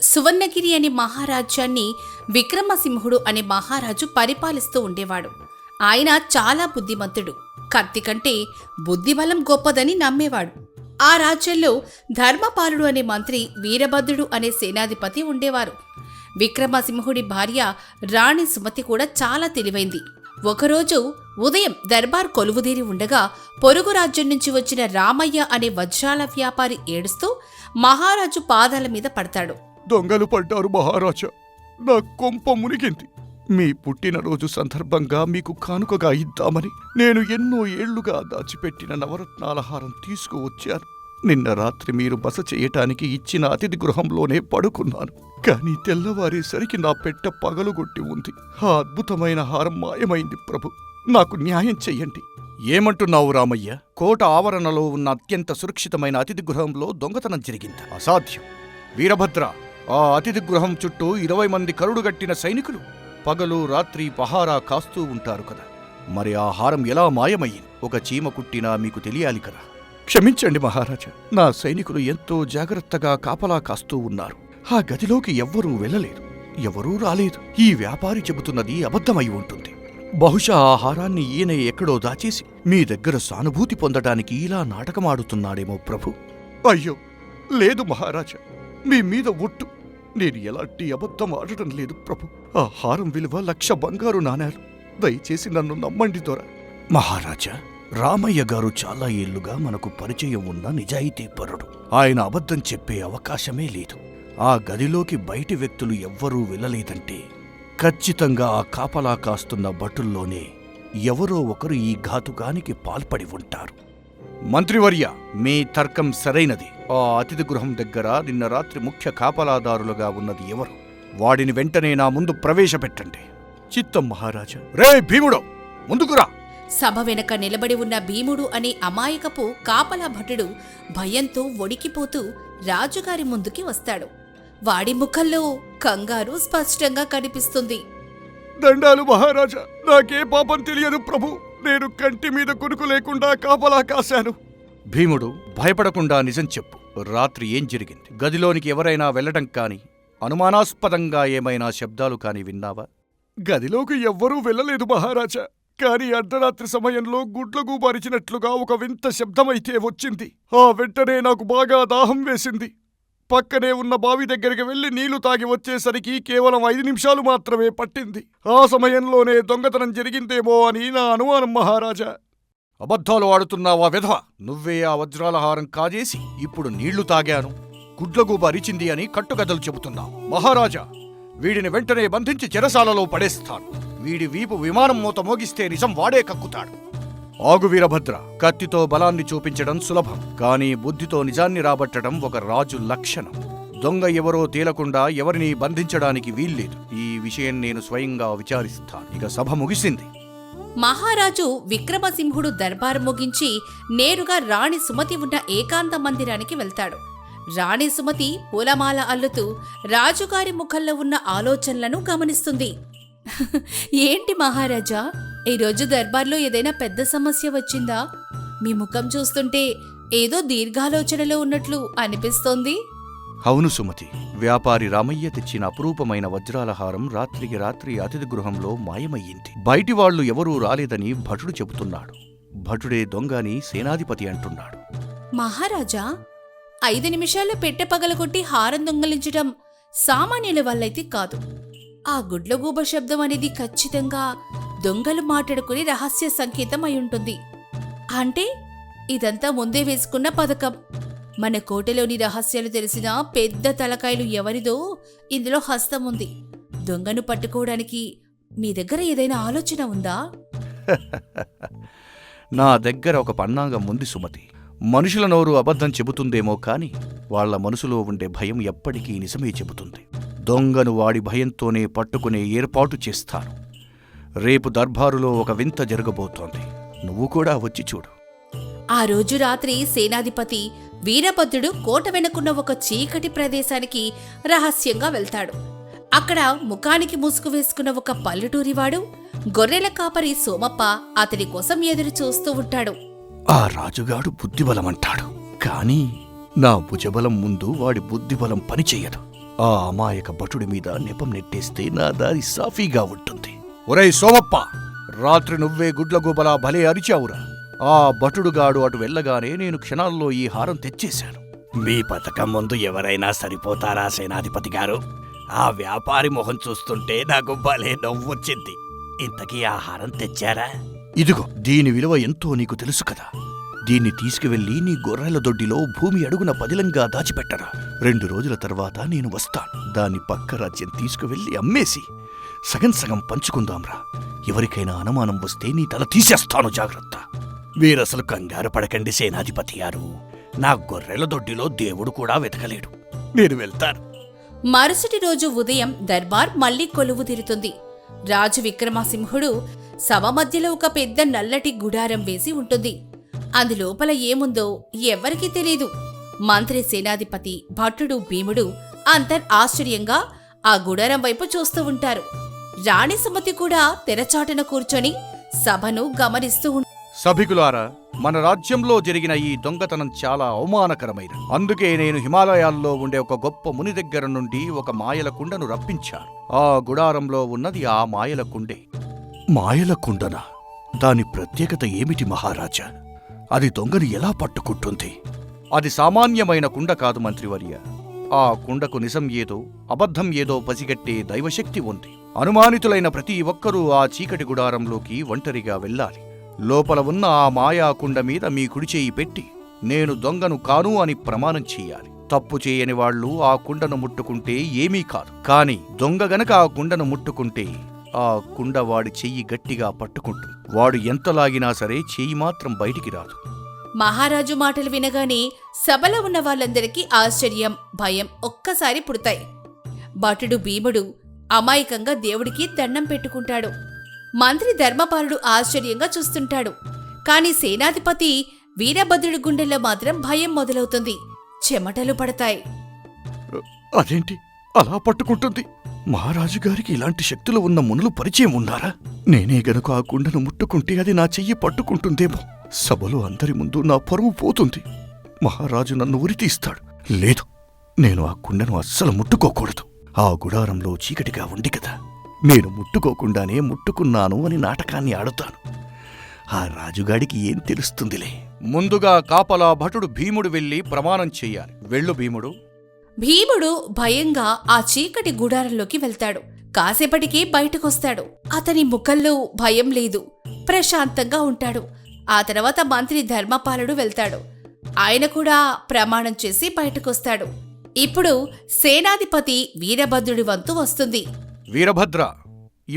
సువర్ణగిరి అనే మహారాజ్యాన్ని విక్రమసింహుడు అనే మహారాజు పరిపాలిస్తూ ఉండేవాడు. ఆయన చాలా బుద్ధిమంతుడు. కత్తి కంటే బుద్ధిబలం గొప్పదని నమ్మేవాడు. ఆ రాజ్యంలో ధర్మపాలుడు అనే మంత్రి, వీరభద్రుడు అనే సేనాధిపతి ఉండేవారు. విక్రమసింహుడి భార్య రాణి సుమతి కూడా చాలా తెలివైంది. ఒకరోజు ఉదయం దర్బార్ కొలువుదీరి ఉండగా పొరుగు రాజ్యం నుంచి వచ్చిన రామయ్య అనే వజ్రాల వ్యాపారి ఏడుస్తూ మహారాజు పాదాల మీద పడతాడు. దొంగలు పడ్డారు మహారాజా, నా కొంప మునిగింది. మీ పుట్టినరోజు సందర్భంగా మీకు కానుకగా ఇద్దామని నేను ఎన్నో ఏళ్లుగా దాచిపెట్టిన నవరత్నాల హారం తీసుకువచ్చాను. నిన్న రాత్రి మీరు బస చేయటానికి ఇచ్చిన అతిథి గృహంలోనే పడుకున్నాను. కానీ తెల్లవారేసరికి నా పెట్ట పగలుగొట్టి ఉంది. ఆ అద్భుతమైన హారం మాయమైంది ప్రభు, నాకు న్యాయం చెయ్యండి. ఏమంటున్నావు రామయ్య? కోట ఆవరణలో ఉన్న అత్యంత సురక్షితమైన అతిథి గృహంలో దొంగతనం జరిగింది. అసాధ్యం. వీరభద్ర, ఆ అతిథి గృహం చుట్టూ 20 మంది కరుడుగట్టిన సైనికులు పగలు రాత్రి పహారా కాస్తూ ఉంటారు కదా. మరి ఆ హారం ఎలా మాయమయ్యింది? ఒక చీమ కుట్టినా మీకు తెలియాలి కదా. క్షమించండి మహారాజా, నా సైనికులు ఎంతో జాగ్రత్తగా కాపలా కాస్తూ ఉన్నారు. ఆ గదిలోకి ఎవ్వరూ వెళ్ళలేదు, ఎవరూ రాలేదు. ఈ వ్యాపారి చెబుతున్నది అబద్ధమై ఉంటుంది. బహుశా ఆ హారాన్ని ఈయన ఎక్కడో దాచేసి మీ దగ్గర సానుభూతి పొందడానికి ఇలా నాటకమాడుతున్నాడేమో ప్రభు. అయ్యో లేదు మహారాజా, మీ మీద ఒట్టు, నేను ఎలాంటి అబద్ధం ఆడటం లేదు ప్రభు. ఆ హారం విలువ 1,00,000 బంగారు నాణేలు. దయచేసి నన్ను నమ్మండి దొర. మహారాజా, రామయ్య గారు చాలా ఏళ్లుగా మనకు పరిచయం ఉన్న నిజాయితీపరుడు. ఆయన అబద్ధం చెప్పే అవకాశమే లేదు. ఆ గదిలోకి బయటి వ్యక్తులు ఎవ్వరూ వెళ్ళలేదంటే ఖచ్చితంగా ఆ కాపలా కాస్తున్న భటుల్లోనే ఎవరో ఒకరు ఈ ఘాతుకానికి పాల్పడి ఉంటారు. మంత్రివర్య, మీ తర్కం సరైనది. ఆ అతిథి గృహం దగ్గర నిన్న రాత్రి ముఖ్య కాపలాదారులుగా ఉన్నది ఎవరు? వాడిని వెంటనే నా ముందు ప్రవేశపెట్టండి. చిత్తం మహారాజా. రే భీముడు, ముందుకురా. సభ వెనక నిలబడి ఉన్న భీముడు అనే అమాయకపు కాపలా భటుడు భయంతో వణికిపోతూ రాజుగారి ముందుకి వస్తాడు. వాడి ముఖంలో కంగారు స్పష్టంగా కనిపిస్తుంది. దండాలు మహారాజా, నాకే పాపం తెలియదు ప్రభు. నేను కంటి మీద కునుకు లేకుండా కాపలా కాశాను. భీముడు, భయపడకుండా నిజం చెప్పు. రాత్రి ఏం జరిగింది? గదిలోనికి ఎవరైనా వెళ్లడం కాని, అనుమానాస్పదంగా ఏమైనా శబ్దాలు కాని విన్నావా? గదిలోకి ఎవ్వరూ వెళ్ళలేదు మహారాజా, కాని అర్ధరాత్రి సమయంలో గుడ్లగూబారిచినట్లుగా ఒక వింత శబ్దమైతే వచ్చింది. ఆ వెంటనే నాకు బాగా దాహం వేసింది. పక్కనే ఉన్న బావి దగ్గరికి వెళ్లి నీళ్లు తాగి వచ్చేసరికి కేవలం 5 నిమిషాలు మాత్రమే పట్టింది. ఆ సమయంలోనే దొంగతనం జరిగిందేమో అని నా అనుమానం మహారాజా. అబద్ధాలు ఆడుతున్నావా విధవ? నువ్వే ఆ వజ్రాల హారం కాజేసి ఇప్పుడు నీళ్లు తాగాను, గుడ్లగూబ అరిచింది అని కట్టుకథలు చెబుతున్నావు. మహారాజా, వీడిని వెంటనే బంధించి చెరసాలలో పడేస్తాను. వీడి వీపు విమానం మూత మోగిస్తే నిజం వాడే కక్కుతాడు. ఆగు వీరభద్ర, కత్తితో బలాన్ని చూపించడం సులభం, కానీ బుద్ధితో నిజాన్ని రాబట్టడం ఒక రాజు లక్షణం. దొంగ ఎవరో తేలకుండా ఎవరిని బంధించడానికి వీల్లేదు. ఈ విషయం నేను స్వయంగా విచారిస్తాను. ఇక సభ ముగిసింది. మహారాజు విక్రమసింహుడు దర్బారు ముగించి నేరుగా రాణి సుమతి ఉన్న ఏకాంత మందిరానికి వెళ్తాడు. రాణి సుమతి పూలమాల అల్లుతూ రాజుగారి ముఖంలో ఉన్న ఆలోచనలను గమనిస్తుంది. ఏంటి మహారాజా, ఈరోజు దర్బార్లో ఏదైనా పెద్ద సమస్య వచ్చిందా? మీ ముఖం చూస్తుంటే ఏదో దీర్ఘాలోచనలో ఉన్నట్లు అనిపిస్తోంది. అవును సుమతి, వ్యాపారి రామయ్య తెచ్చిన అపురూపమైన వజ్రాల హారం రాత్రికి రాత్రి అతిథి గృహంలో మాయమయ్యింది. బయటి వాళ్లు ఎవరూ రాలేదని భటుడు చెబుతున్నాడు. భటుడే దొంగని సేనాధిపతి అంటున్నాడు. మహారాజా, 5 నిమిషాల్లో పెట్టె పగలగొట్టి హారం దొంగలించడం సామాన్యుల వల్లైతే కాదు. ఆ గుడ్లగూబ శబ్దం అనేది ఖచ్చితంగా దొంగలు మాట్లాడుకుని రహస్య సంకేతం అయి ఉంటుంది. అంటే ఇదంతా ముందే వేసుకున్న పథకం. మన కోటలోని రహస్యాలు తెలిసిన పెద్ద తలకాయలు ఎవరిదో ఇందులో హస్తం ఉంది. దొంగను పట్టుకోవడానికి మీ దగ్గర ఏదైనా ఆలోచన ఉందా? నా దగ్గర ఒక పన్నాగం ఉంది సుమతి. మనుషుల నోరు అబద్ధం చెబుతుందేమో కాని వాళ్ల మనసులో ఉండే భయం ఎప్పటికీ నిజమే చెబుతుంది. దొంగను వాడి భయంతోనే పట్టుకునే ఏర్పాటు చేస్తాను. రేపు దర్బారులో ఒక వింత జరగబోతోంది. నువ్వు కూడా వచ్చి చూడు. ఆ రోజు రాత్రి సేనాధిపతి వీరభద్రుడు కోట వెనుకున్న ఒక చీకటి ప్రదేశానికి రహస్యంగా వెళ్తాడు. అక్కడ ముఖానికి ముసుగు వేసుకున్న ఒక పల్లెటూరివాడు, గొర్రెల కాపరి సోమప్ప అతని కోసం ఎదురు చూస్తూ ఉంటాడు. ఆ రాజుగాడు బుద్ధిబలమంటాడు, కాని నా భుజబలం ముందు వాడి బుద్ధిబలం పనిచెయ్యదు. ఆ అమాయక భటుడి మీద నెపం నెట్టేస్తే నా దారి సాఫీగా ఉంటుంది. ఒరేయ్ సోమప్ప, రాత్రి నువ్వే గుడ్లగూబలా భలే అరిచావురా. ఆ భటుడుగాడు అటు వెళ్ళగానే నేను క్షణాల్లో ఈ హారం తెచ్చేశాను. మీ పథకం ముందు ఎవరైనా సరిపోతారా సేనాధిపతి గారు? ఆ వ్యాపారి మొహం చూస్తుంటే నాకు భలే నవ్వొచ్చింది. ఇంతకీ ఆహారం తెచ్చారా? ఇదిగో, దీని విలువ ఎంతో నీకు తెలుసు కదా. దీన్ని తీసుకువెళ్ళి నీ గొర్రెల దొడ్డిలో భూమి అడుగున పదిలంగా దాచిపెట్టరా. 2 రోజుల తర్వాత నేను వస్తాను. దాన్ని పక్క రాజ్యం తీసుకువెళ్ళి అమ్మేసి సగం సగం పంచుకుందాంరా. ఎవరికైనా అనుమానం వస్తే నీ తల తీసేస్తాను, జాగ్రత్త. మీరసలు కంగారు పడకండి సేనాధిపతి గారు. నా గొర్రెల దొడ్డిలో దేవుడు కూడా వెతకలేడు. నేను వెళ్తాను. మరుసటి రోజు ఉదయం దర్బార్ మళ్లీ కొలువు తీరుతుంది. రాజు విక్రమసింహుడు సభ మధ్యలో ఒక పెద్ద నల్లటి గుడారం వేసి ఉంటుంది. అందులోపల ఏముందో ఎవ్వరికీ తెలీదు. మంత్రి, సేనాధిపతి, భటుడు, భీముడు ఆశ్చర్యంగా ఆ గుడారం వైపు చూస్తూ ఉంటారు. రాణి సుమతి కూడా తెరచాటున కూర్చొని సభను గమనిస్తూ సభికులారా, మన రాజ్యంలో జరిగిన ఈ దొంగతనం చాలా అవమానకరమైనది. అందుకే నేను హిమాలయాల్లో ఉండే ఒక గొప్ప ముని దగ్గర నుండి ఒక మాయల కుండను రప్పించాను. ఆ గుడారంలో ఉన్నది ఆ మాయల కుండే. మాయల కుండనా? దాని ప్రత్యేకత ఏమిటి మహారాజా? అది దొంగని ఎలా పట్టుకుంటుంది? అది సామాన్యమైన కుండ కాదు మంత్రివర్య. ఆ కుండకు నిజం ఏదో అబద్ధం ఏదో పసిగట్టే దైవశక్తి ఉంది. అనుమానితులైన ప్రతి ఒక్కరూ ఆ చీకటి గుడారంలోకి ఒంటరిగా వెళ్ళాలి. లోపల ఉన్న ఆ మాయా కుండ మీద మీ కుడిచేయి పెట్టి నేను దొంగను కాను అని ప్రమాణం చెయ్యాలి. తప్పు చేయని వాళ్లు ఆ కుండను ముట్టుకుంటే ఏమీ కాదు. కాని దొంగ గనక ఆ కుండను ముట్టుకుంటే ఆ కుండ వాడి చెయ్యి గట్టిగా పట్టుకుంటుంది. వాడు ఎంత లాగినా సరే చెయ్యి మాత్రం బయటికి రాదు. మహారాజు మాటలు వినగానే సభలో ఉన్న వాళ్ళందరికీ ఆశ్చర్యం, భయం ఒక్కసారి పుడతాయి. భటుడు భీముడు అమాయకంగా దేవుడికి దండం పెట్టుకుంటాడు. మంత్రి ధర్మపాలుడు ఆశ్చర్యంగా చూస్తుంటాడు. కాని సేనాధిపతి వీరభద్రుడి గుండెల్లో మాత్రం భయం మొదలవుతుంది. చెమటలు పడతాయి. అదేంటి అలా పట్టుకుంటుంది? మహారాజు గారికి ఇలాంటి శక్తులు ఉన్న మునులు పరిచయం ఉన్నారా? నేనే గనుక ఆ కుండను ముట్టుకుంటే అది నా చెయ్యి పట్టుకుంటుందేమో. సభలో అందరి ముందు నా పరువు పోతుంది. మహారాజు నన్ను ఉరితీస్తాడు. లేదు, నేను ఆ కుండను అస్సలు ముట్టుకోకూడదు. ఆ గుడారంలో చీకటిగా ఉంది కదా, నేను ముట్టుకోకుండానే ముట్టుకున్నాను అని నాటకాన్ని ఆడుతాను. ఆ రాజుగాడికి ఏం తెలుస్తుందిలే. ముందుగా కాపలా భటుడు భీముడు వెళ్లి ప్రమాణం చెయ్యాలి. వెళ్ళు భీముడు. భీముడు భయంగా ఆ చీకటి గుడారంలోకి వెళ్తాడు. కాసేపటికి బయటకొస్తాడు. అతని ముఖంలో భయం లేదు, ప్రశాంతంగా ఉంటాడు. ఆ తర్వాత మంత్రి ధర్మపాలుడు వెళ్తాడు. ఆయన కూడా ప్రమాణం చేసి బయటకొస్తాడు. ఇప్పుడు సేనాధిపతి వీరభద్రుడి వంతు వస్తుంది. వీరభద్ర,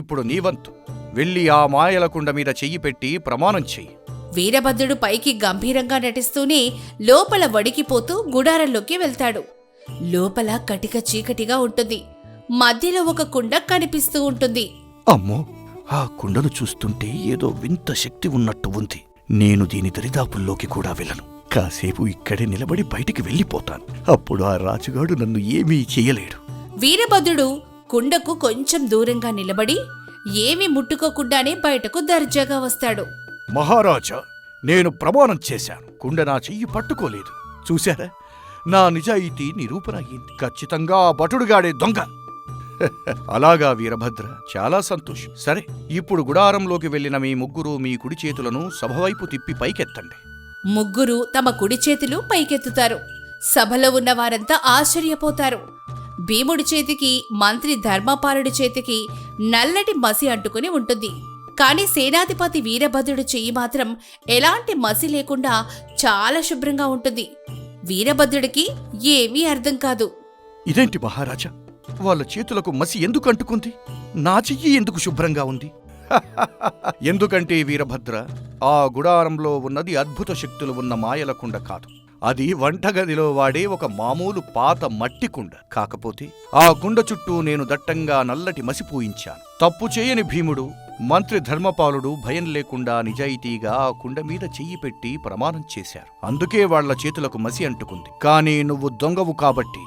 ఇప్పుడు నీ వంతు. వెళ్ళి ఆ మాయల కుండ మీద చెయ్యి పెట్టి ప్రమాణం చెయ్యి. వీరభద్రుడు పైకి గంభీరంగా నటిస్తూనే లోపల వడికిపోతూ గుడారంలోకి వెళ్తాడు. లోపల కటిక చీకటిగా ఉంటుంది. మధ్యలో ఒక కుండ కనిపిస్తూ ఉంటుంది. అమ్మో, ఆ కుండను చూస్తుంటే ఏదో వింత శక్తి ఉన్నట్టు ఉంది. నేను దీని దరిదాపుల్లోకి కూడా వెళ్ళను. కాసేపు ఇక్కడే నిలబడి బయటికి వెళ్ళిపోతాను. అప్పుడు ఆ రాజుగాడు నన్ను ఏమీ చెయ్యలేడు. వీరభద్రుడు కుండకు కొంచెం దూరంగా నిలబడి ఏమీ ముట్టుకోకుండానే బయటకు దర్జాగా వస్తాడు. మహారాజా, నేను ప్రమాణం చేశాను. కుండ నా చెయ్యి పట్టుకోలేదు. చూశారా, నా నిజాయితీ నిరూపణ అయింది. ఖచ్చితంగా ఆ భటుడుగాడే దొంగ. అలాగా వీరభద్ర, చాలా సంతోషం. సరే, ఇప్పుడు గుడారంలోకి వెళ్లిన మీ ముగ్గురు మీ కుడి చేతులను సభవైపు తిప్పి పైకెత్తండి. ముగ్గురు తమ కుడి చేతులు పైకెత్తుతారు. సభలో ఉన్న వారంతా ఆశ్చర్యపోతారు. భీముడి చేతికి, మంత్రి ధర్మపాలుడి చేతికి నల్లటి మసి అంటుకుని ఉంటుంది. కాని సేనాధిపతి వీరభద్రుడి చెయ్యి మాత్రం ఎలాంటి మసి లేకుండా చాలా శుభ్రంగా ఉంటుంది. వీరభద్రుడికి ఏమీ అర్థం కాదు. ఇదేంటి మహారాజా, వాళ్ళ చేతులకు మసి ఎందుకు అంటుకుంది? నా చెయ్యి ఎందుకు శుభ్రంగా ఉంది? ఎందుకంటే వీరభద్ర, ఆ గుడారంలో ఉన్నది అద్భుత శక్తులు ఉన్న మాయల కుండ కాదు. అది వంటగదిలో వాడే ఒక మామూలు పాత మట్టి కుండ. కాకపోతే ఆ కుండ చుట్టూ నేను దట్టంగా నల్లటి మసిపోయించాను. తప్పు చేయని భీముడు, మంత్రి ధర్మపాలుడు భయం లేకుండా నిజాయితీగా ఆ కుండ మీద చెయ్యి పెట్టి ప్రమాణం చేశారు. అందుకే వాళ్ల చేతులకు మసి అంటుకుంది. కానీ నువ్వు దొంగవు కాబట్టి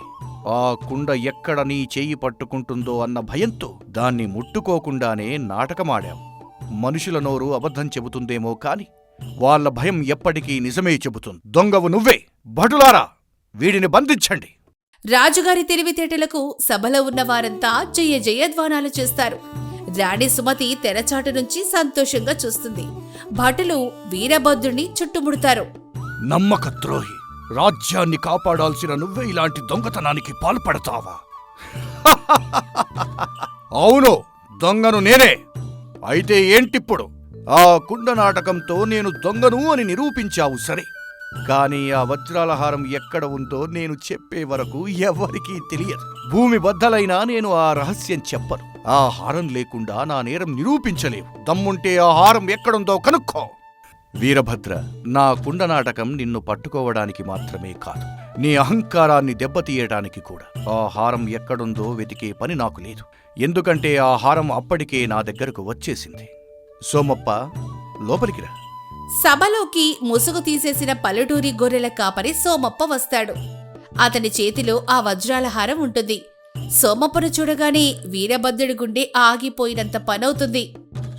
ఆ కుండ ఎక్కడ నీ చెయ్యి పట్టుకుంటుందో అన్న భయంతో దాన్ని ముట్టుకోకుండానే నాటకమాడావు. మనుషుల నోరు అబద్ధం చెబుతుందేమో కాని వాళ్ళ భయం ఎప్పటికీ నిజమే చెబుతుంది. దొంగవు నువ్వే. భటులారా, వీడిని బంధించండి. రాజుగారి తెలివితేటలకు సభలో ఉన్న వారంతా జయ జయధ్వానాలు చేస్తారు. రాణి సుమతి తెరచాటు నుంచి సంతోషంగా చూస్తుంది. భటులు వీరభద్రుని చుట్టుముడతారు. నమ్మక ద్రోహి, రాజ్యాన్ని కాపాడాల్సిన నువ్వే ఇలాంటి దొంగతనానికి పాల్పడతావా? అవును, దొంగను నేనే. అయితే ఏంటిప్పుడు? ఆ కుండ నాటకంతో నేను దొంగను అని నిరూపించావు సరే, కానీ ఆ వజ్రాల హారం ఎక్కడ ఉందో నేను చెప్పే వరకు ఎవరికీ తెలియదు. భూమి బద్దలైనా నేను ఆ రహస్యం చెప్పను. ఆ హారం లేకుండా నా నేరం నిరూపించలేవు. దమ్ముంటే ఆ హారం ఎక్కడుందో కనుక్కో. వీరభద్ర, నా కుండ నాటకం నిన్ను పట్టుకోవడానికి మాత్రమే కాదు, నీ అహంకారాన్ని దెబ్బతీయటానికి కూడా. ఆ హారం ఎక్కడుందో వెతికే పని నాకు లేదు, ఎందుకంటే ఆ హారం అప్పటికే నా దగ్గరకు వచ్చేసింది. సోమప్ప, లోపలికి రా. సభలోకి ముసుగు తీసేసిన పల్లెటూరి గొర్రెల కాపరి సోమప్ప వస్తాడు. అతని చేతిలో ఆ వజ్రాల హారం ఉంటుంది. సోమప్పను చూడగానే వీరభద్రుడి గుండె ఆగిపోయినంత పనవుతుంది.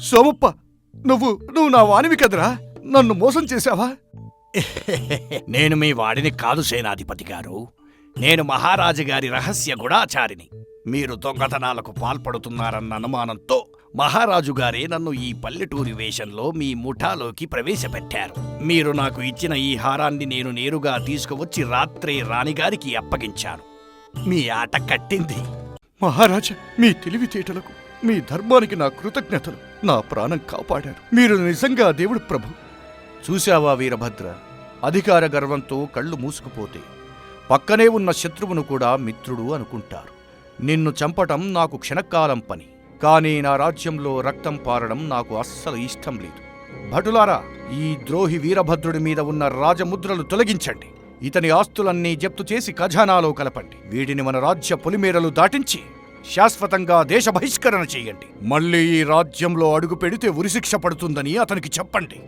సోమప్ప, నువ్వు నా వానివి కదరా? నన్ను మోసం చేశావా? నేను మీ వాడిని కాదు సేనాధిపతి గారు. నేను మహారాజు గారి రహస్య గుడాచారిని. మీరు దొంగతనాలకు పాల్పడుతున్నారన్న అనుమానంతో మహారాజు గారే నన్ను ఈ పల్లెటూరి వేషంలో మీ ముఠాలోకి ప్రవేశపెట్టారు. మీరు నాకు ఇచ్చిన ఈ హారాన్ని నేను నేరుగా తీసుకువచ్చి రాత్రే రాణిగారికి అప్పగించాను. మీ ఆట కట్టింది. మహారాజా, మీ తెలివితేటలకు, మీ ధర్మానికి నా కృతజ్ఞతలు. నా ప్రాణం కాపాడారు. మీరు నిజంగా దేవుడు ప్రభు. చూశావా వీరభద్ర, అధికార గర్వంతో కళ్ళు మూసుకుపోతే పక్కనే ఉన్న శత్రువును కూడా మిత్రుడు అనుకుంటారు. నిన్ను చంపటం నాకు క్షణకాలం పని, కానీ నా రాజ్యంలో రక్తం పారడం నాకు అస్సలు ఇష్టం లేదు. భటులారా, ఈ ద్రోహి వీరభద్రుడి మీద ఉన్న రాజముద్రలు తొలగించండి. ఇతని ఆస్తులన్నీ జప్తు చేసి ఖజానాలో కలపండి. వీడిని మన రాజ్య పొలిమేరలు దాటించి శాశ్వతంగా దేశ బహిష్కరణ చేయండి. మళ్ళీ ఈ రాజ్యంలో అడుగు పెడితే ఉరిశిక్ష పడుతుందని అతనికి చెప్పండి.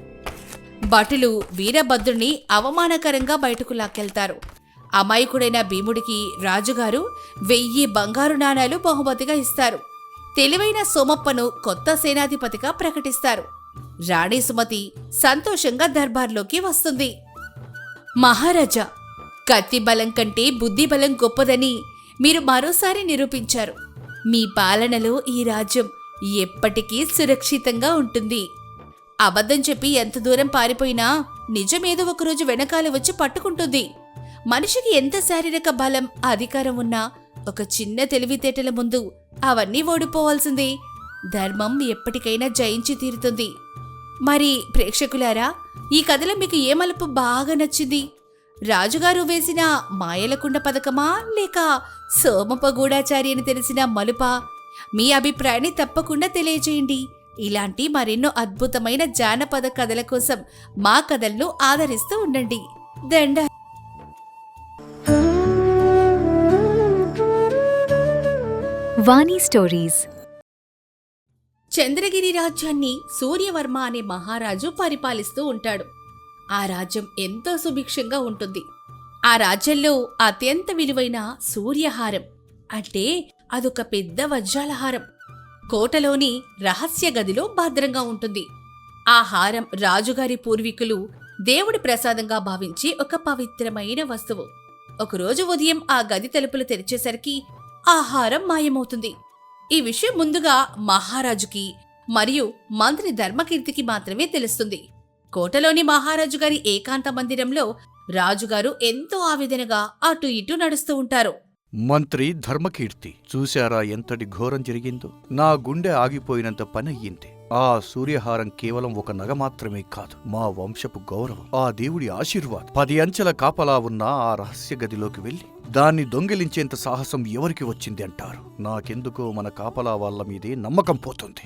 భటులు వీరభద్రుని అవమానకరంగా బయటకు లాక్కెళ్తారు. అమాయకుడైన భీముడికి రాజుగారు 1000 బంగారు నాణాలు బహుమతిగా ఇస్తారు. తెలివైన సోమప్పను కొత్త సేనాధిపతిగా ప్రకటిస్తారు. రాణి సుమతి సంతోషంగా దర్బార్లోకి వస్తుంది. మహారాజా, కత్తి బలం కంటే బుద్ధి బలం గొప్పదని మీరు మరోసారి నిరూపించారు. మీ పాలనలో ఈ రాజ్యం ఎప్పటికీ సురక్షితంగా ఉంటుంది. అబద్ధం చెప్పి ఎంత దూరం పారిపోయినా నిజమేదో ఒకరోజు వెనకాల వచ్చి పట్టుకుంటుంది. మనిషికి ఎంత శారీరక బలం, అధికారం ఉన్నా ఒక చిన్న తెలివితేటల ముందు అవన్నీ ఓడిపోవాల్సిందే. ధర్మం ఎప్పటికైనా జయించి తీరుతుంది. మరి ప్రేక్షకులారా, ఈ కథలో మీకు ఏ మలుపు బాగా నచ్చింది? రాజుగారు వేసిన మాయలకుండ పథకమా, లేక సోమప్ప గూఢాచారి అని తెలిసిన మలుపా? మీ అభిప్రాయాన్ని తప్పకుండా తెలియజేయండి. ఇలాంటి మరెన్నో అద్భుతమైన జానపద కథల కోసం మా కథలను ఆదరిస్తూ ఉండండి. దండ. వాణి స్టోరీస్. చంద్రగిరి రాజ్యాన్ని సూర్యవర్మ అనే మహారాజు పరిపాలిస్తూ ఉంటాడు. ఆ రాజ్యం ఎంతో సుభిక్షంగా ఉంటుంది. ఆ రాజ్యంలో అత్యంత విలువైన సూర్యహారం అంటే అదొక పెద్ద వజ్రాల హారం కోటలోని రహస్య గదిలో భద్రంగా ఉంటుంది. ఆ హారం రాజుగారి పూర్వీకులు దేవుడి ప్రసాదంగా భావించి ఒక పవిత్రమైన వస్తువు. ఒకరోజు ఉదయం ఆ గది తలుపులు తెరిచేసరికి ఆ హారం మాయమవుతుంది. ఈ విషయం ముందుగా మహారాజుకి మరియు మంత్రి ధర్మకీర్తికి మాత్రమే తెలుస్తుంది. కోటలోని మహారాజు గారి ఏకాంత మందిరంలో రాజుగారు ఎంతో ఆవేదనగా అటు ఇటు నడుస్తూ ఉంటారు. మంత్రి ధర్మకీర్తి, చూశారా ఎంతటి ఘోరం జరిగిందో? నా గుండె ఆగిపోయినంత పనయ్యింది. ఆ సూర్యహారం కేవలం ఒక నగ మాత్రమే కాదు, మా వంశపు గౌరవం, ఆ దేవుడి ఆశీర్వాదం. 10 అంచెల కాపలా ఉన్న ఆ రహస్య గదిలోకి వెళ్లి దాన్ని దొంగిలించేంత సాహసం ఎవరికి వచ్చింది అంటారు? నాకెందుకో మన కాపలా వాళ్ల మీదే నమ్మకం పోతుంది.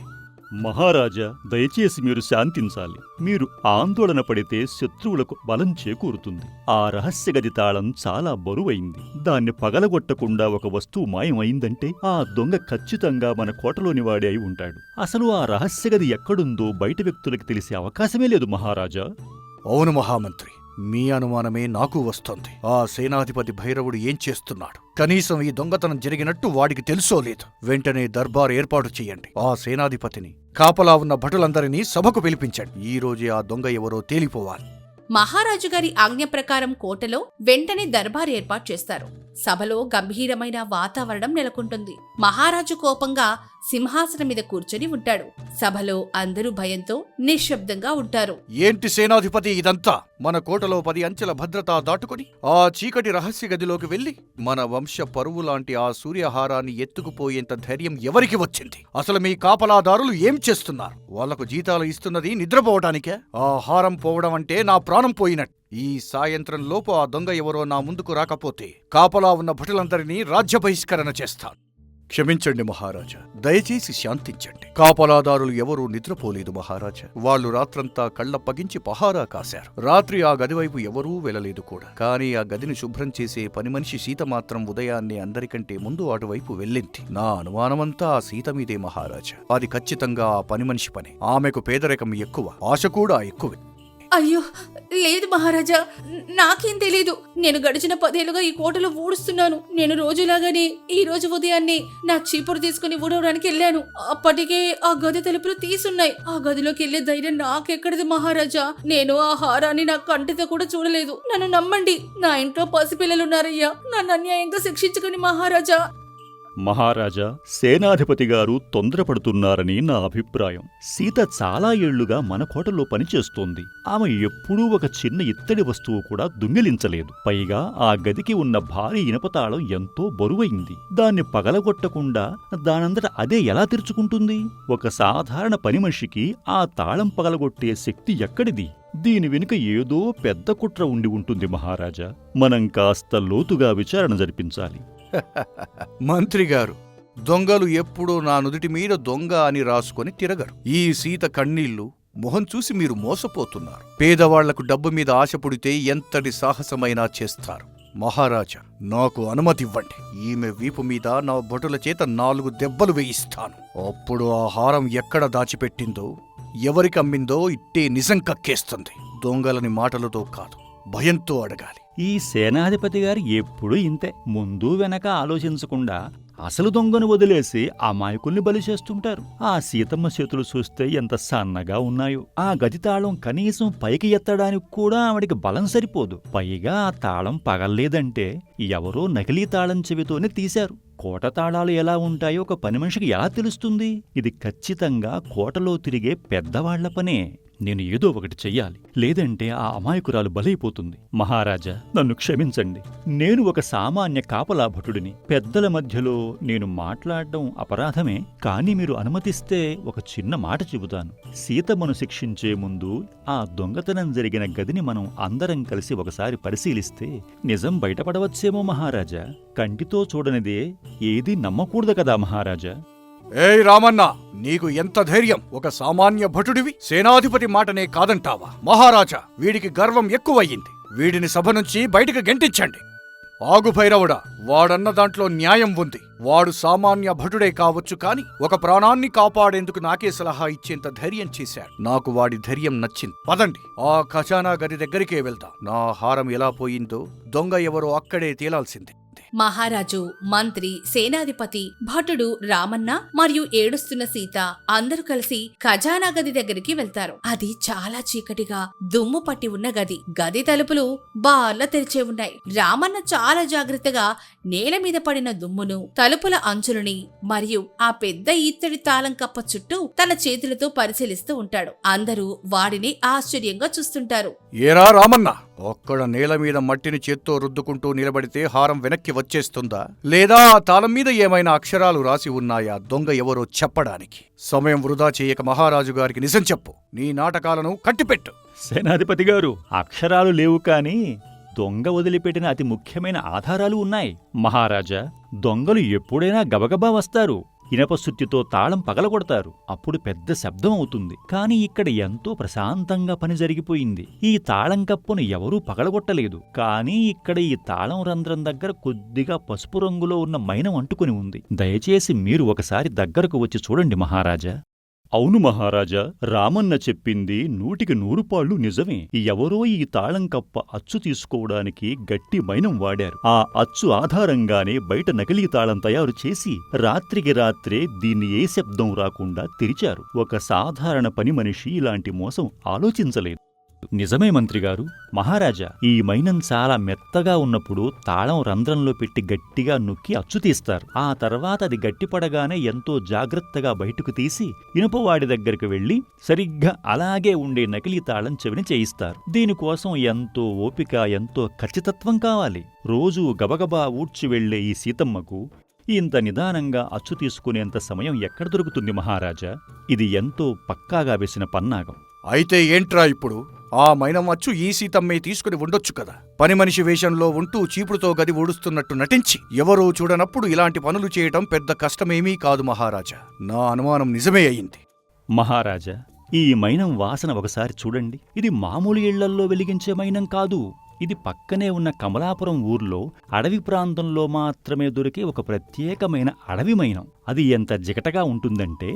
మహారాజా, దయచేసి మీరు శాంతించాలి. మీరు ఆందోళన పడితే శత్రువులకు బలం చేకూరుతుంది. ఆ రహస్య గది తాళం చాలా బరువైంది. దాన్ని పగలగొట్టకుండా ఒక వస్తువు మాయమైందంటే ఆ దొంగ ఖచ్చితంగా మన కోటలోని వాడే అయి ఉంటాడు. అసలు ఆ రహస్య గది ఎక్కడుందో బయట వ్యక్తులకి తెలిసే అవకాశమే లేదు మహారాజా. అవును మహామంత్రి, మీ అనుమానమే నాకు వస్తోంది. ఆ సేనాధిపతి భైరవుడు ఏం చేస్తున్నాడు? కనీసం ఈ దొంగతనం జరిగినట్టు వాడికి తెలుసో లేదు. వెంటనే దర్బారు ఏర్పాటు చెయ్యండి. ఆ సేనాధిపతిని, కాపలా ఉన్న భటులందరినీ సభకు పిలిపించండి. ఈ రోజే ఆ దొంగ ఎవరో తేలిపోవాలి. మహారాజు గారి ఆజ్ఞ ప్రకారం కోటలో వెంటనే దర్బారు ఏర్పాటు చేస్తారు. సభలో గంభీరమైన వాతావరణం నెలకొంటుంది. మహారాజు కోపంగా సింహాసనం మీద కూర్చొని ఉంటాడు. సభలో అందరూ భయంతో నిశ్శబ్దంగా ఉంటారు. ఏంటి సేనాధిపతి ఇదంతా? మన కోటలో 10 అంచెల భద్రత దాటుకుని ఆ చీకటి రహస్య గదిలోకి వెళ్లి మన వంశ పరువు లాంటి ఆ సూర్యహారాన్ని ఎత్తుకుపోయేంత ధైర్యం ఎవరికి వచ్చింది? అసలు మీ కాపలాదారులు ఏం చేస్తున్నారు? వాళ్లకు జీతాలు ఇస్తున్నది నిద్రపోవటానికే? ఆ హారం పోవడం అంటే నా ప్రాణం పోయినట్టు. ఈ సాయంత్రం లోపు ఆ దొంగ ఎవరో నా ముందుకు రాకపోతే కాపలా ఉన్న భటులందరినీ రాజ్య బహిష్కరణ చేస్తాను. క్షమించండి మహారాజా, దయచేసి శాంతించండి. కాపలాదారులు ఎవరూ నిద్రపోలేదు మహారాజా. వాళ్ళు రాత్రంతా కళ్ళప్పగించి పహారా కాశారు. రాత్రి ఆ గదివైపు ఎవరూ వెళ్ళలేదు కూడా. కానీ ఆ గదిని శుభ్రం చేసే పని మనిషి సీత మాత్రం ఉదయాన్నే అందరికంటే ముందు అటువైపు వెళ్ళింది. నా అనుమానమంతా ఆ సీత మీదే మహారాజా. అది ఖచ్చితంగా ఆ పని మనిషి పని. ఆమెకు పేదరికం ఎక్కువ, ఆశ కూడా ఎక్కువ. అయ్యో లేదు మహారాజా, నాకేం తెలీదు. నేను గడిచిన 10 ఏళ్లుగా ఈ కోటలో ఊడుస్తున్నాను. నేను రోజులాగానే ఈ రోజు ఉదయాన్నే నా చీపురు తీసుకుని ఊడవడానికి వెళ్ళాను. అప్పటికే ఆ గది తలుపులు తీసున్నాయి. ఆ గదిలోకి వెళ్లే ధైర్యం నాకెక్కడిది మహారాజా. నేను ఆ హారాన్ని నా కంటితో కూడా చూడలేదు. నన్ను నమ్మండి. నా ఇంట్లో పసిపిల్లలున్నారయ్యా. నన్ను అన్యాయంగా శిక్షించకండి మహారాజా. మహారాజా, సేనాధిపతి గారు తొందరపడుతున్నారని నా అభిప్రాయం. సీత చాలా ఏళ్లుగా మన కోటలో పనిచేస్తోంది. ఆమె ఎప్పుడూ ఒక చిన్న ఇత్తడి వస్తువు కూడా దొంగిలించలేదు. పైగా ఆ గదికి ఉన్న భారీ ఇనపతాళం ఎంతో బరువైంది. దాన్ని పగలగొట్టకుండా దానంతట అదే ఎలా తెరుచుకుంటుంది? ఒక సాధారణ పని మనిషికి ఆ తాళం పగలగొట్టే శక్తి ఎక్కడిది? దీని వెనుక ఏదో పెద్ద కుట్ర ఉండి ఉంటుంది మహారాజా. మనం కాస్త లోతుగా విచారణ జరిపించాలి. మంత్రిగారు, దొంగలు ఎప్పుడూ నా నుదిటి మీద దొంగ అని రాసుకొని తిరగరు. ఈ సీత కన్నీళ్లు మొహం చూసి మీరు మోసపోతున్నారు. పేదవాళ్లకు డబ్బు మీద ఆశ పుడితే ఎంతటి సాహసమైనా చేస్తారు. మహారాజా, నాకు అనుమతివ్వండి. ఈమె వీపు మీద నా భటుల చేత 4 దెబ్బలు వేయిస్తాను. అప్పుడు ఆ హారం ఎక్కడ దాచిపెట్టిందో, ఎవరికి అమ్మిందో ఇట్టే నిజం కక్కేస్తుంది. దొంగలని మాటలతో కాదు, భయంతో అడగాలి. ఈ సేనాధిపతి గారు ఎప్పుడూ ఇంతే. ముందు వెనక ఆలోచించకుండా అసలు దొంగను వదిలేసి అమాయకుల్ని బలి చేస్తుంటారు. ఆ సీతమ్మ చేతులు చూస్తే ఎంత సన్నగా ఉన్నాయో. ఆ గది తాళం కనీసం పైకి ఎత్తడానికి కూడా ఆవిడికి బలం సరిపోదు. పైగా ఆ తాళం పగల్లేదంటే ఎవరో నకిలీ తాళం చెవితోనే తీశారు. కోట తాళాలు ఎలా ఉంటాయో ఒక పని మనిషికి ఎలా తెలుస్తుంది? ఇది ఖచ్చితంగా కోటలో తిరిగే పెద్దవాళ్ల పనే. నేను ఏదో ఒకటి చెయ్యాలి, లేదంటే ఆ అమాయకురాలు బలైపోతుంది. మహారాజా, నన్ను క్షమించండి. నేను ఒక సామాన్య కాపలా భటుడిని. పెద్దల మధ్యలో నేను మాట్లాడడం అపరాధమే. కానీ మీరు అనుమతిస్తే ఒక చిన్న మాట చెబుతాను. సీతమ్మను శిక్షించే ముందు ఆ దొంగతనం జరిగిన గదిని మనం అందరం కలిసి ఒకసారి పరిశీలిస్తే నిజం బయటపడవచ్చేమో మహారాజా. కంటితో చూడనిదే ఏదీ నమ్మకూడదు కదా మహారాజా. ఏయ్ రామన్న, నీకు ఎంత ధైర్యం? ఒక సామాన్య భటుడివి సేనాధిపతి మాటనే కాదంటావా? మహారాజా, వీడికి గర్వం ఎక్కువయ్యింది. వీడిని సభ నుంచి బయటకు గెంటించండి. ఆగు భైరవుడా, వాడన్న దాంట్లో న్యాయం ఉంది. వాడు సామాన్య భటుడే కావచ్చు, కాని ఒక ప్రాణాన్ని కాపాడేందుకు నాకే సలహా ఇచ్చేంత ధైర్యం చేశాడు. నాకు వాడి ధైర్యం నచ్చింది. పదండి, ఆ ఖజానా గది దగ్గరికే వెళ్దాం. నా హారం ఎలా పోయిందో దొంగ ఎవరో అక్కడే తేలాల్సింది. మహారాజు, మంత్రి, సేనాధిపతి, భటుడు రామన్న మరియు ఏడుస్తున్న సీత అందరూ కలిసి ఖజానా గది దగ్గరికి వెళ్తారు. అది చాలా చీకటిగా దుమ్ము పట్టి ఉన్న గది. గది తలుపులు బార్ల తెరిచే ఉన్నాయి. రామన్న చాలా జాగ్రత్తగా నేల మీద పడిన దుమ్మును, తలుపుల అంచులని మరియు ఆ పెద్ద ఇత్తడి తాళం కప్ప చుట్టూ తన చేతులతో పరిశీలిస్తూ ఉంటాడు. అందరూ వాడిని ఆశ్చర్యంగా చూస్తుంటారు. ఏరా రామన్న, ఒక్కడ నేల మీద మట్టిని చేత్తో రుద్దుకుంటూ నిలబడితే హారం వెనక్కి వచ్చేస్తుందా? లేదా ఆ తాళం మీద ఏమైనా అక్షరాలు రాసి ఉన్నాయా దొంగ ఎవరో చెప్పడానికి? సమయం వృధా చేయక మహారాజు గారికి నిజం చెప్పు. నీ నాటకాలను కట్టిపెట్టు. సేనాధిపతి గారు, అక్షరాలు లేవు కానీ దొంగ వదిలిపెట్టిన అతి ముఖ్యమైన ఆధారాలు ఉన్నాయి. మహారాజా, దొంగలు ఎప్పుడైనా గబగబా వస్తారు. ఇనపసుత్తితో తాళం పగలగొడతారు. అప్పుడు పెద్ద శబ్దం అవుతుంది. కాని ఇక్కడ ఎంతో ప్రశాంతంగా పని జరిగిపోయింది. ఈ తాళం కప్పును ఎవరూ పగలగొట్టలేదు. కానీ ఇక్కడ ఈ తాళం రంధ్రం దగ్గర కొద్దిగా పసుపు రంగులో ఉన్న మైనం అంటుకుని ఉంది. దయచేసి మీరు ఒకసారి దగ్గరకు వచ్చి చూడండి మహారాజా. అవును మహారాజా, రామన్న చెప్పింది 100% నిజమే. ఎవరో ఈ తాళం కప్ప అచ్చు తీసుకోవడానికి గట్టి మైనం వాడారు. ఆ అచ్చు ఆధారంగానే బయట నకిలీ తాళం తయారు చేసి రాత్రికి రాత్రే దీన్ని ఏ శబ్దం రాకుండా తెరిచారు. ఒక సాధారణ పని మనిషి ఇలాంటి మోసం ఆలోచించలేదు. నిజమే మంత్రిగారు. మహారాజా, ఈ మైనం చాలా మెత్తగా ఉన్నప్పుడు తాళం రంధ్రంలో పెట్టి గట్టిగా నొక్కి అచ్చు తీస్తారు. ఆ తర్వాత అది గట్టిపడగానే ఎంతో జాగ్రత్తగా బయటకు తీసి ఇనుపవాడి దగ్గరికి వెళ్లి సరిగ్గా అలాగే ఉండే నకిలీ తాళం చెవిని చేయిస్తారు. దీనికోసం ఎంతో ఓపిక, ఎంతో ఖచ్చితత్వం కావాలి. రోజూ గబగబా ఊడ్చి వెళ్లే ఈ సీతమ్మకు ఇంత నిదానంగా అచ్చు తీసుకునేంత సమయం ఎక్కడ దొరుకుతుంది మహారాజా? ఇది ఎంతో పక్కాగా వేసిన పన్నాగం. అయితే ఏంట్రా ఇప్పుడు? ఆ మైనం అచ్చు ఈ సీతమ్మే తీసుకుని ఉండొచ్చు కదా. పని మనిషి వేషంలో ఉంటూ చీపుడుతో గది ఊడుస్తున్నట్టు నటించి ఎవరూ చూడనప్పుడు ఇలాంటి పనులు చేయటం పెద్ద కష్టమేమీ కాదు మహారాజా. నా అనుమానం నిజమే అయింది. మహారాజా, ఈ మైనం వాసన ఒకసారి చూడండి. ఇది మామూలు ఇళ్లల్లో వెలిగించే మైనం కాదు. ఇది పక్కనే ఉన్న కమలాపురం ఊర్లో అడవి ప్రాంతంలో మాత్రమే దొరికే ఒక ప్రత్యేకమైన అడవి మైనం. అది ఎంత జిగటగా ఉంటుందంటే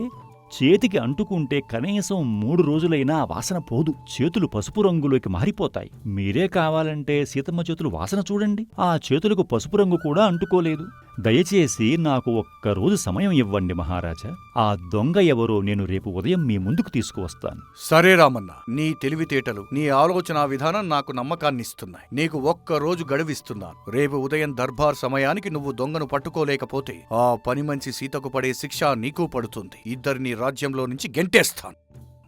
చేతికి అంటుకుంటే కనీసం 3 రోజులైనా ఆ వాసన పోదు. చేతులు పసుపు రంగులోకి మారిపోతాయి. మీరే కావాలంటే సీతమ్మ చేతులు వాసన చూడండి. ఆ చేతులకు పసుపు రంగు కూడా అంటుకోలేదు. దయచేసి నాకు ఒక్కరోజు సమయం ఇవ్వండి మహారాజా. ఆ దొంగ ఎవరో నేను రేపు ఉదయం మీ ముందుకు తీసుకువస్తాను. సరే రామన్న, నీ తెలివితేటలు, నీ ఆలోచనా విధానం నాకు నమ్మకాన్నిస్తున్నాయి. నీకు ఒక్కరోజు గడువిస్తున్నాను. రేపు ఉదయం దర్బార్ సమయానికి నువ్వు దొంగను పట్టుకోలేకపోతే ఆ పని మంచి సీతకు పడే శిక్ష నీకు పడుతుంది. ఇద్దరిని రాజ్యంలో నుంచి గెంటేస్తాను.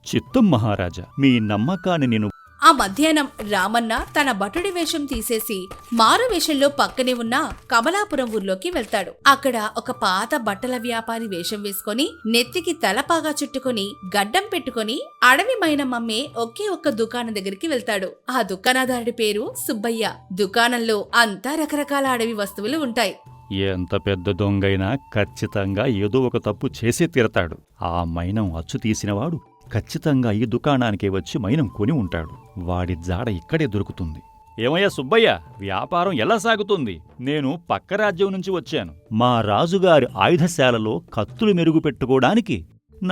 చిత్తం మహారాజా, మీ నమ్మకాన్ని నేను. ఆ మధ్యాహ్నం రామన్న తన భటుడి వేషం తీసేసి మారు వేషంలో పక్కనే ఉన్న కమలాపురం ఊర్లోకి వెళ్తాడు. అక్కడ ఒక పాత బట్టల వ్యాపారి వేషం వేసుకొని నెత్తికి తలపాగా చుట్టుకొని గడ్డం పెట్టుకొని అడవి మైనం అమ్మే ఒకే ఒక్క దుకాణం దగ్గరికి వెళ్తాడు. ఆ దుకాణదారుడి పేరు సుబ్బయ్య. దుకాణంలో అంతా రకరకాల అడవి వస్తువులు ఉంటాయి. ఎంత పెద్ద దొంగైనా ఖచ్చితంగా ఏదో ఒక తప్పు చేసే తీరతాడు. ఆ మైనం అచ్చు తీసినవాడు ఖచ్చితంగా ఈ దుకాణానికే వచ్చి మైనం కొని ఉంటాడు. వాడి జాడ ఇక్కడే దొరుకుతుంది. ఏమయ్యా సుబ్బయ్య, వ్యాపారం ఎలా సాగుతుంది? నేను పక్క రాజ్యం నుంచి వచ్చాను. మా రాజుగారి ఆయుధశాలలో కత్తులు మెరుగుపెట్టుకోవడానికి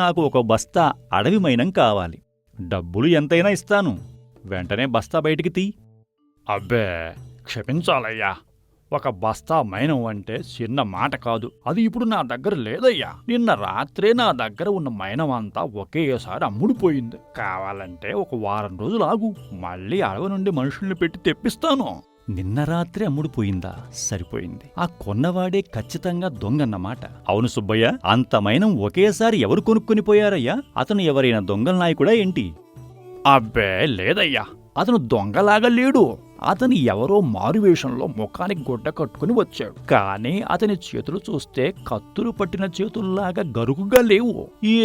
నాకు ఒక బస్తా అడవి మైనం కావాలి. డబ్బులు ఎంతైనా ఇస్తాను. వెంటనే బస్తా బయటికి తీ. అబ్బే, క్షమించాలయ్యా. ఒక బస్తా మైనం అంటే చిన్న మాట కాదు. అది ఇప్పుడు నా దగ్గర లేదయ్యా. నిన్న రాత్రే నా దగ్గర ఉన్న మైనం అంతా ఒకేసారి అమ్ముడిపోయింది. కావాలంటే ఒక వారం రోజులు ఆగు, మళ్ళీ అడవి నుండి మనుషుల్ని పెట్టి తెప్పిస్తాను. నిన్న రాత్రి అమ్ముడుపోయిందా? సరిపోయింది. ఆ కొన్నవాడే ఖచ్చితంగా దొంగన్నమాట. అవును సుబ్బయ్య, అంత మైనం ఒకేసారి ఎవరు కొనుక్కొని పోయారయ్యా? అతను ఎవరైనా దొంగల నాయకుడా ఏంటి? అబ్బే లేదయ్యా, అతను దొంగలాగా లేడు. అతని ఎవరో మారువేషంలో ముఖానికి గుడ్డ కట్టుకుని వచ్చాడు. కానీ అతని చేతులు చూస్తే కత్తులు పట్టిన చేతుల్లాగా గరుకుగా లేవు.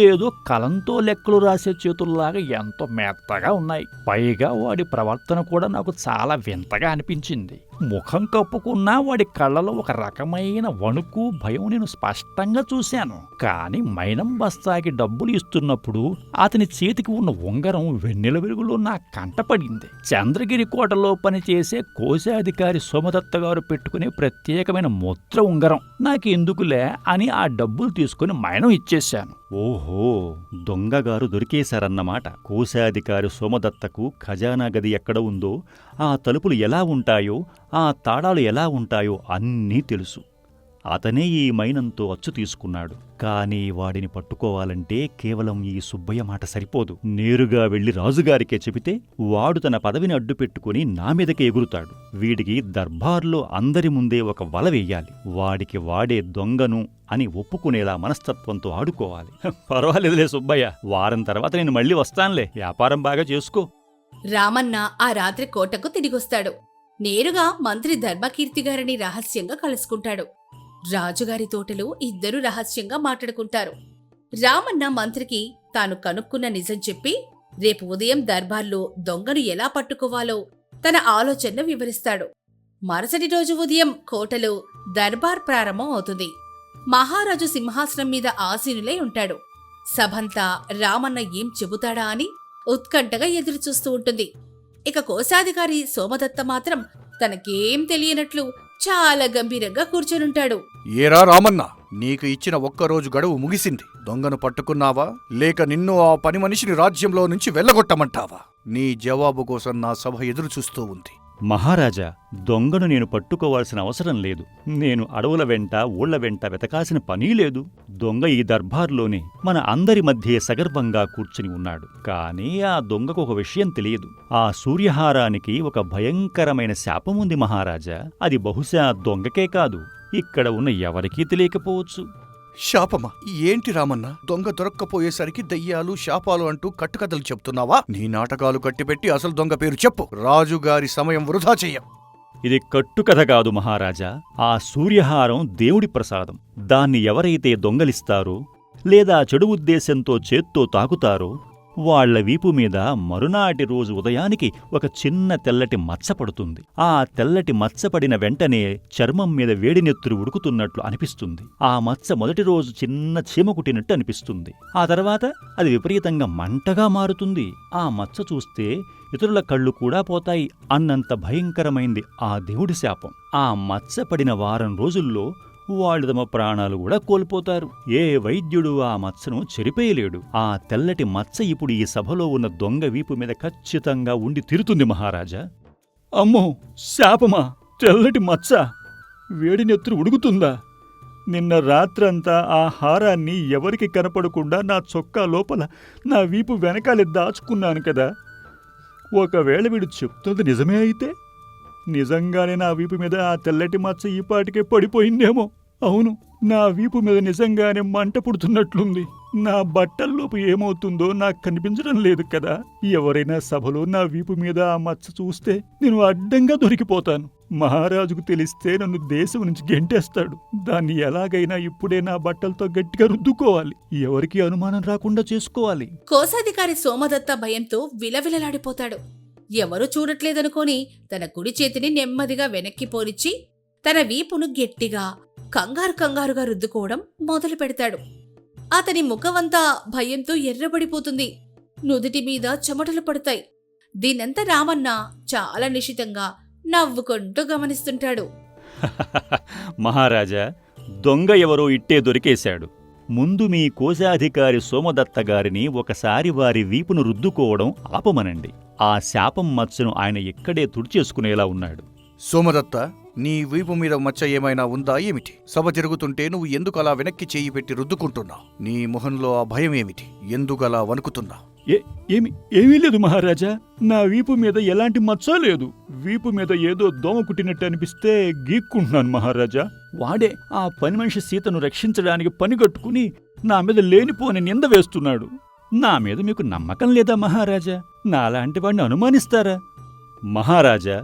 ఏదో కలంతో లెక్కలు రాసే చేతుల్లాగా ఎంతో మెత్తగా ఉన్నాయి. పైగా వాడి ప్రవర్తన కూడా నాకు చాలా వింతగా అనిపించింది. ముఖం కప్పుకున్నా వాడి కళ్ళలో ఒక రకమైన వణుకు, భయం నేను స్పష్టంగా చూశాను. కానీ మైనం బస్తాకి డబ్బులు ఇస్తున్నప్పుడు అతని చేతికి ఉన్న ఉంగరం వెన్నెల వెలుగులో నా కంటపడింది. చంద్రగిరి కోటలో పనిచేసే కోశాధికారి సోమదత్త గారు పెట్టుకునే ప్రత్యేకమైన ముద్ర ఉంగరం. నాకెందుకులే అని ఆ డబ్బులు తీసుకుని మైనం ఇచ్చేశాను. ఓహో, దొంగగారు దొరికేశారన్నమాట. కోశాధికారి సోమదత్తకు ఖజానా గది ఎక్కడ ఉందో, ఆ తలుపులు ఎలా ఉంటాయో, ఆ తాళాలు ఎలా ఉంటాయో అన్నీ తెలుసు. అతనే ఈ మైనంతో అచ్చు తీసుకున్నాడు. కానీ వాడిని పట్టుకోవాలంటే కేవలం ఈ సుబ్బయ్య మాట సరిపోదు. నేరుగా వెళ్లి రాజుగారికే చెబితే వాడు తన పదవిని అడ్డుపెట్టుకుని నా మీదకే ఎగురుతాడు. వీడికి దర్బార్లో అందరి ముందే ఒక వల వెయ్యాలి. వాడికి వాడే దొంగను అని ఒప్పుకునేలా మనస్తత్వంతో ఆడుకోవాలి. పర్వాలేదులే సుబ్బయ్య, వారం తర్వాత నేను మళ్ళీ వస్తానులే. వ్యాపారం బాగా చేసుకో. రామన్న ఆ రాత్రి కోటకు తిరిగొస్తాడు. నేరుగా మంత్రి ధర్మకీర్తి గారిని రహస్యంగా కలుసుకుంటాడు. రాజుగారి తోటలో ఇద్దరూ రహస్యంగా మాట్లాడుకుంటారు. రామన్న మంత్రికి తాను కనుక్కున్న నిజం చెప్పి రేపు ఉదయం దర్బార్లో దొంగను ఎలా పట్టుకోవాలో తన ఆలోచనను వివరిస్తాడు. మరుసటి రోజు ఉదయం కోటలో దర్బార్ ప్రారంభం అవుతుంది. మహారాజు సింహాసనం మీద ఆసీనులై ఉంటాడు. సభంతా రామన్న ఏం చెబుతాడా అని ఉత్కంఠగా ఎదురుచూస్తూ ఉంటుంది. ఇక కోశాధికారి సోమదత్త మాత్రం తనకేం తెలియనట్లు చాలా గంభీరంగా కూర్చొనుంటాడు. ఏరా రామన్న, నీకు ఇచ్చిన ఒక్కరోజు గడువు ముగిసింది. దొంగను పట్టుకున్నావా, లేక నిన్ను ఆ పని మనిషిని రాజ్యంలో నుంచి వెళ్ళగొట్టమంటావా? నీ జవాబు కోసం నా సభ ఎదురుచూస్తూ ఉంది. మహారాజా, దొంగను నేను పట్టుకోవాల్సిన అవసరం లేదు. నేను అడవుల వెంట ఊళ్ల వెంట వెతకాల్సిన పనీ లేదు. దొంగ ఈ దర్బార్లోనే మన అందరి మధ్యే సగర్వంగా కూర్చుని ఉన్నాడు. కానీ ఆ దొంగకు ఒక విషయం తెలియదు. ఆ సూర్యహారానికి ఒక భయంకరమైన శాపం ఉంది మహారాజా. అది బహుశా దొంగకే కాదు, ఇక్కడ ఉన్న ఎవరికీ తెలియకపోవచ్చు. శాపమా? ఏంటి రామన్న, దొంగ దొరక్కపోయేసరికి దయ్యాలు శాపాలు అంటూ కట్టుకథలు చెప్తున్నావా? నీ నాటకాలు కట్టిపెట్టి అసలు దొంగ పేరు చెప్పు. రాజుగారి సమయం వృధా చెయ్యం. ఇది కట్టుకథ కాదు మహారాజా. ఆ సూర్యహారం దేవుడి ప్రసాదం. దాన్ని ఎవరైతే దొంగలిస్తారో లేదా చెడు ఉద్దేశంతో చేత్తో తాకుతారో వాళ్ల వీపు మీద మరునాటి రోజు ఉదయానికి ఒక చిన్న తెల్లటి మచ్చ పడుతుంది. ఆ తెల్లటి మచ్చ పడిన వెంటనే చర్మం మీద వేడినెత్తురు ఉడుకుతున్నట్లు అనిపిస్తుంది. ఆ మచ్చ మొదటి రోజు చిన్న చీమ కుట్టినట్టు అనిపిస్తుంది. ఆ తర్వాత అది విపరీతంగా మంటగా మారుతుంది. ఆ మచ్చ చూస్తే ఇతరుల కళ్ళు కూడా పోతాయి అన్నంత భయంకరమైంది ఆ దేవుడి శాపం. ఆ మచ్చ పడిన వారం రోజుల్లో వాళ్ళు తమ ప్రాణాలు కూడా కోల్పోతారు. ఏ వైద్యుడు ఆ మచ్చను చెరిపేయలేడు. ఆ తెల్లటి మచ్చ ఇప్పుడు ఈ సభలో ఉన్న దొంగ వీపు మీద ఖచ్చితంగా ఉండి తీరుతుంది మహారాజా. అమ్మో, శాపమా? తెల్లటి మచ్చ? వేడినెత్తురు ఉడుకుతుందా? నిన్న రాత్రంతా ఆ హారాన్ని ఎవరికి కనపడకుండా నా చొక్కా లోపల నా వీపు వెనకాలే దాచుకున్నాను కదా. ఒకవేళ వీడు చెప్తున్నది నిజమే అయితే నిజంగానే నా వీపు మీద ఆ తెల్లటి మచ్చ ఈ పాటికే పడిపోయిందేమో. అవును, నా వీపు మీద నిజంగానే మంట పుడుతున్నట్లుంది. నా బట్టల్లోపు ఏమవుతుందో నాకు కనిపించడం లేదు కదా. ఎవరైనా సభలో నా వీపు మీద ఆ మచ్చ చూస్తే నేను అడ్డంగా దొరికిపోతాను. మహారాజుకు తెలిస్తే నన్ను దేశం నుంచి గెంటేస్తాడు. దాన్ని ఎలాగైనా ఇప్పుడే నా బట్టలతో గట్టిగా రుద్దుకోవాలి. ఎవరికీ అనుమానం రాకుండా చేసుకోవాలి. కోశాధికారి సోమదత్త భయంతో విలవిలలాడిపోతాడు. ఎవరూ చూడట్లేదనుకొని తన కుడి చేతిని నెమ్మదిగా వెనక్కి పోనిచ్చి తన వీపును గట్టిగా కంగారుగా రుద్దుకోవడం మొదలు పెడతాడు. అతని ముఖమంతా భయంతో ఎర్రబడిపోతుంది. నుదుటి మీద చెమటలు పడతాయి. దీనంతా రామన్న చాలా నిశితంగా నవ్వుకుంటూ గమనిస్తుంటాడు. మహారాజా, దొంగ ఎవరో ఇట్టే దొరికేశాడు. ముందు మీ కోశాధికారి సోమదత్త గారిని ఒకసారి వారి వీపును రుద్దుకోవడం ఆపమనండి. ఆ శాపం మచ్చను ఆయన ఇక్కడే తుడిచేసుకునేలా ఉన్నాడు. సోమదత్త, నీ వీపు మీద మచ్చ ఏమైనా ఉందా ఏమిటి? సభ తిరుగుతుంటే నువ్వు ఎందుకు అలా వెనక్కి చెయ్యి పెట్టి రుద్దుకుంటున్నావు? నీ మొహంలో ఆ భయం ఏమిటి? ఎందుకలా వణుకుతున్నావు? ఏమీ లేదు మహారాజా. నా వీపు మీద ఎలాంటి మచ్చ లేదు. వీపు మీద ఏదో దోమ కుట్టినట్టు అనిపిస్తే గీక్కుంటున్నాను మహారాజా. వాడే ఆ పని మనిషి సీతను రక్షించడానికి పనిగట్టుకుని నా మీద లేనిపోని నింద వేస్తున్నాడు. నా మీద మీకు నమ్మకం లేదా మహారాజా? నాలాంటి వాడిని అనుమానిస్తారా? మహారాజా,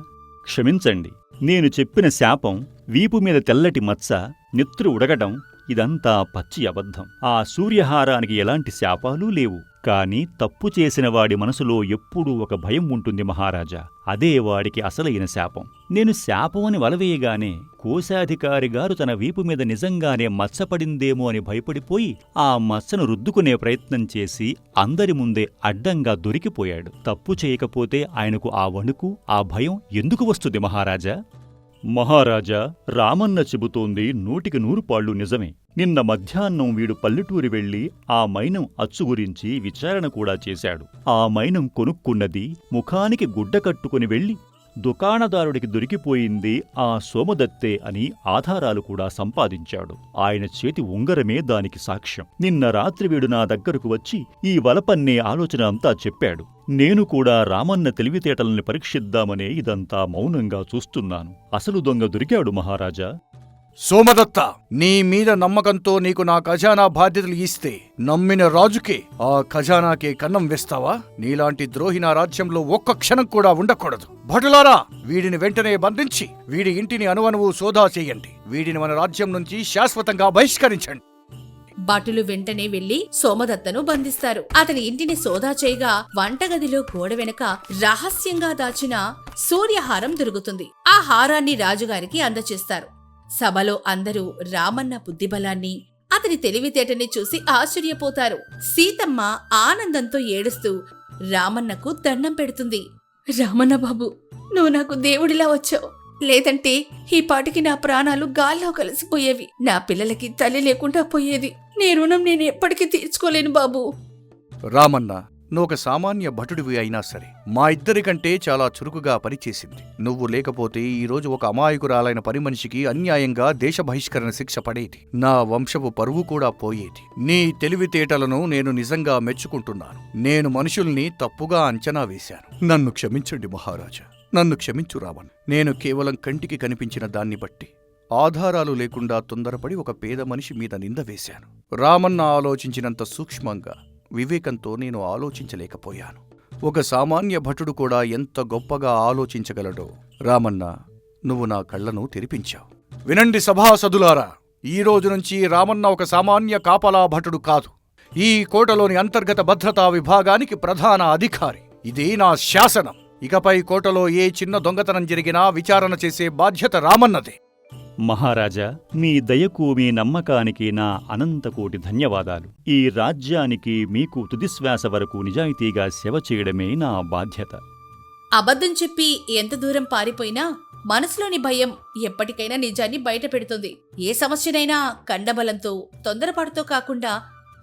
క్షమించండి. నేను చెప్పిన శాపం, వీపు మీద తెల్లటి మచ్చ, నెత్తురు ఉడగటం ఇదంతా పచ్చి అబద్ధం. ఆ సూర్యహారానికి ఎలాంటి శాపాలూ లేవు. కాని తప్పు చేసిన వాడి మనసులో ఎప్పుడూ ఒక భయం ఉంటుంది మహారాజా. అదే వాడికి అసలైన శాపం. నేను శాపమని వలవేయగానే కోశాధికారి గారు తన వీపు మీద నిజంగానే మచ్చపడిందేమో అని భయపడిపోయి ఆ మచ్చను రుద్దుకునే ప్రయత్నం చేసి అందరి ముందే అడ్డంగా దొరికిపోయాడు. తప్పు చేయకపోతే ఆయనకు ఆ వణుకు, ఆ భయం ఎందుకు వస్తుంది మహారాజా? మహారాజా, రామన్న చెబుతోంది 100కి 100 నిజమే. నిన్న మధ్యాహ్నం వీడు పల్లెటూరి వెళ్లి ఆ మైనం అచ్చు గురించి విచారణ కూడా చేశాడు. ఆ మైనం కొనుక్కున్నది ముఖానికి గుడ్డ కట్టుకుని వెళ్లి దుకాణదారుడికి దొరికిపోయింది ఆ సోమదత్తే అని ఆధారాలు కూడా సంపాదించాడు. ఆయన చేతి ఉంగరమే దానికి సాక్ష్యం. నిన్న రాత్రి వీడు నా దగ్గరకు వచ్చి ఈ వలపన్నే ఆలోచన అంతా చెప్పాడు. నేను కూడా రామన్న తెలివితేటల్ని పరీక్షిద్దామనే ఇదంతా మౌనంగా చూస్తున్నాను. అసలు దొంగ దొరికాడు మహారాజా. సోమదత్త, నీ మీద నమ్మకంతో నీకు నా ఖజానా బాధ్యతలు ఇస్తే నమ్మిన రాజుకే ఆ ఖజానాకే కన్నం వేస్తావా? నీలాంటి ద్రోహి నా రాజ్యంలో ఒక్క క్షణం కూడా ఉండకూడదు. భటులారా, వీడిని వెంటనే బంధించి వీడి ఇంటిని అణువణువు సోదా చేయండి. వీడిని మన రాజ్యం నుంచి శాశ్వతంగా బహిష్కరించండి. భటులు వెంటనే వెళ్లి సోమదత్తను బంధిస్తారు. అతని ఇంటిని సోదా చేయగా వంటగదిలో గోడ వెనక రహస్యంగా దాచిన సూర్యహారం దొరుకుతుంది. ఆ హారాన్ని రాజుగారికి అందచేస్తారు. సభలో అందరూ రామన్న బుద్ధిబలాన్ని, అతని తెలివితేటని చూసి ఆశ్చర్యపోతారు. సీతమ్మ ఆనందంతో ఏడుస్తూ రామన్నకు దండం పెడుతుంది. రామన్న బాబు, నువ్వు నాకు దేవుడిలా వచ్చావు. లేదంటే ఈ పాటికి నా ప్రాణాలు గాల్లో కలిసిపోయేవి. నా పిల్లలకి తల్లి లేకుండా పోయేది. నీ రుణం నేను ఎప్పటికీ తీర్చుకోలేను బాబు. రామన్న, నువ్వొక సామాన్య భటుడివి అయినా సరే మా ఇద్దరికంటే చాలా చురుకుగా పనిచేసింది. నువ్వు లేకపోతే ఈరోజు ఒక అమాయకురాలైన పని మనిషికి అన్యాయంగా దేశ బహిష్కరణ శిక్ష పడేది. నా వంశపు పరువు కూడా పోయేది. నీ తెలివితేటలను నేను నిజంగా మెచ్చుకుంటున్నాను. నేను మనుషుల్ని తప్పుగా అంచనా వేశాను. నన్ను క్షమించండి మహారాజా, నన్ను క్షమించు రావణ్. నేను కేవలం కంటికి కనిపించిన దాన్ని బట్టి ఆధారాలు లేకుండా తొందరపడి ఒక పేద మనిషి మీద నింద వేశాను. రామన్న ఆలోచించినంత సూక్ష్మంగా, వివేకంతో నేను ఆలోచించలేకపోయాను. ఒక సామాన్య భటుడు కూడా ఎంత గొప్పగా ఆలోచించగలడో రామన్న, నువ్వు నా కళ్లను తెరిపించావు. వినండి సభాసదులారా, ఈ రోజు నుంచి రామన్న ఒక సామాన్య కాపలా భటుడు కాదు. ఈ కోటలోని అంతర్గత భద్రతా విభాగానికి ప్రధాన అధికారి. ఇది నా శాసనం. ఇకపై కోటలో ఏ చిన్న దొంగతనం జరిగినా విచారణ చేసే బాధ్యత రామన్నదే. మహారాజా, మీ దయకు, మీ నమ్మకానికి నా అనంతకోటి ధన్యవాదాలు. ఈ రాజ్యానికి మీకు తుదిశ్వాస వరకు నిజాయితీగా సేవ చేయడమే నా బాధ్యత. అబద్ధం చెప్పి ఎంత దూరం పారిపోయినా మనసులోని భయం ఎప్పటికైనా నిజాన్ని బయట పెడుతుంది. ఏ సమస్యనైనా కండబలంతో, తొందరపాటుతో కాకుండా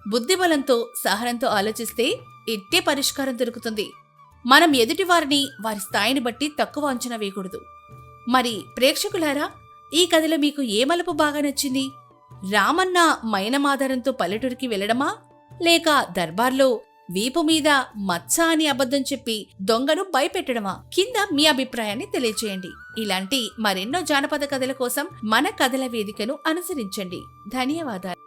బుద్ధిబలంతో, సహనంతో ఆలోచిస్తే ఇట్టే పరిష్కారం దొరుకుతుంది. మనం ఎదుటివారిని వారి స్థాయిని బట్టి తక్కువ అంచనా వేయకూడదు. మరి ప్రేక్షకులారా, ఈ కథలో మీకు ఏ మలుపు బాగా నచ్చింది? రామన్న మైనమాధారంతో పల్లెటూరికి వెళ్లడమా, లేక దర్బార్లో వీపు మీద మచ్చ అని అబద్ధం చెప్పి దొంగను భయపెట్టడమా? కింద మీ అభిప్రాయాన్ని తెలియజేయండి. ఇలాంటి మరెన్నో జానపద కథల కోసం మన కథల వేదికను అనుసరించండి. ధన్యవాదాలు.